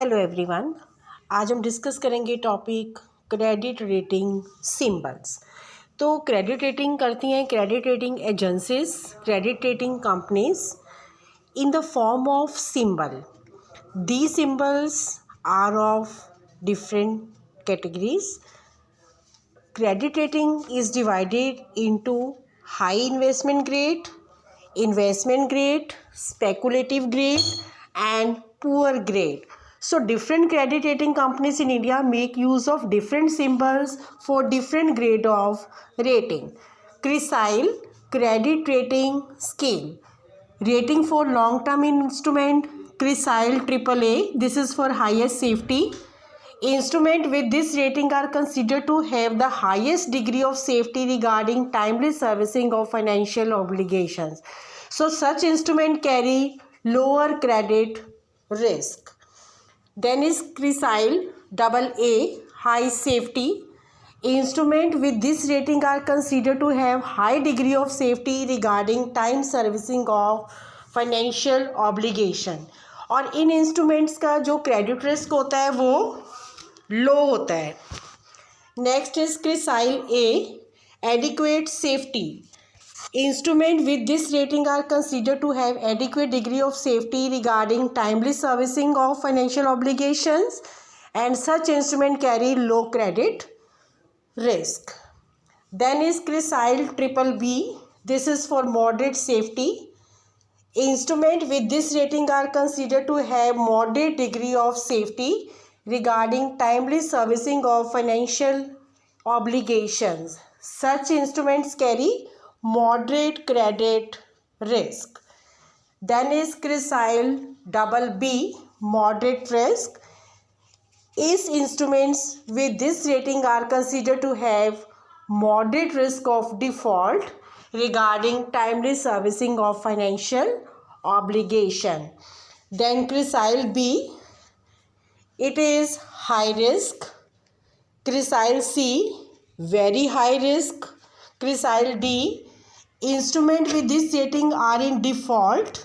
Hello everyone. आज हम discuss करेंगे टॉपिक क्रेडिट रेटिंग सिंबल्स। तो क्रेडिट रेटिंग करती हैं credit rating agencies, credit rating companies in the form of symbol. The symbols are of different categories. Credit rating is divided into high investment grade, speculative grade, and poor grade. So different credit rating companies in India make use of different symbols for different grade of rating. CRISIL credit rating scale. Rating for long term instrument, CRISIL AAA. This is for highest safety. Instruments with this rating are considered to have the highest degree of safety regarding timely servicing of financial obligations. So such instruments carry lower credit risk. Then is CRISIL AA, high safety. Instruments with this rating are considered to have high degree of safety regarding time servicing of financial obligation. और इन instruments का जो credit risk होता है वो लो होता है. Next is CRISIL A, adequate safety. Instruments with this rating are considered to have adequate degree of safety regarding timely servicing of financial obligations, and such instruments carry low credit risk. Then is CRISIL BBB. This is for moderate safety. Instruments with this rating are considered to have moderate degree of safety regarding timely servicing of financial obligations. Such instruments carry moderate credit risk. Then is CRISIL BB, moderate risk. Is instruments with this rating are considered to have moderate risk of default regarding timely servicing of financial obligation. Then CRISIL B, it is high risk. CRISIL C, very high risk. CRISIL D, instruments with this rating are in default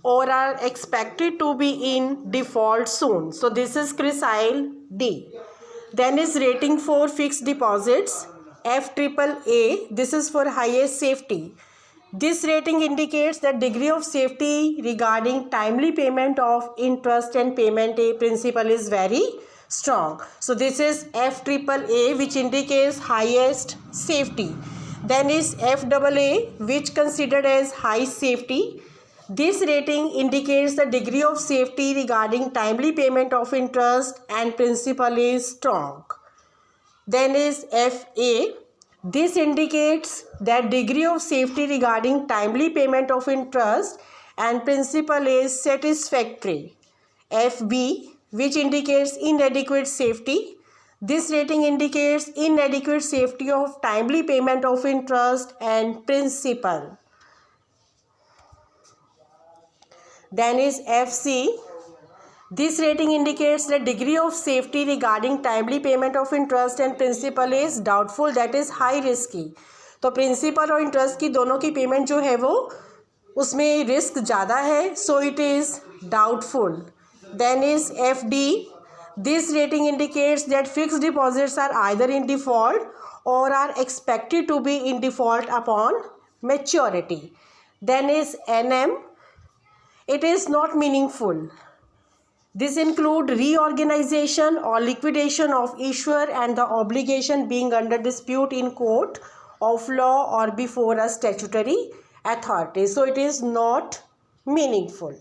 or are expected to be in default soon. So this is CRISIL D. Then is rating for fixed deposits, FAAA. This is for highest safety. This rating indicates the degree of safety regarding timely payment of interest and payment principal is very strong. So this is FAAA, which indicates highest safety. Then is FAA, which considered as high safety. This rating indicates the degree of safety regarding timely payment of interest and principal is strong. Then is FA. This indicates that degree of safety regarding timely payment of interest and principal is satisfactory. FB, which indicates inadequate safety. This rating indicates inadequate safety of timely payment of interest and principal. Then is FC. This rating indicates the degree of safety regarding timely payment of interest and principal is doubtful, that is high risky. तो principal और interest की दोनों की payment जो है वो उसमें risk ज़्यादा है, so it is doubtful. Then is FD. This rating indicates that fixed deposits are either in default or are expected to be in default upon maturity. Then is NM. It is not meaningful. This include reorganization or liquidation of issuer and the obligation being under dispute in court of law or before a statutory authority. So it is not meaningful.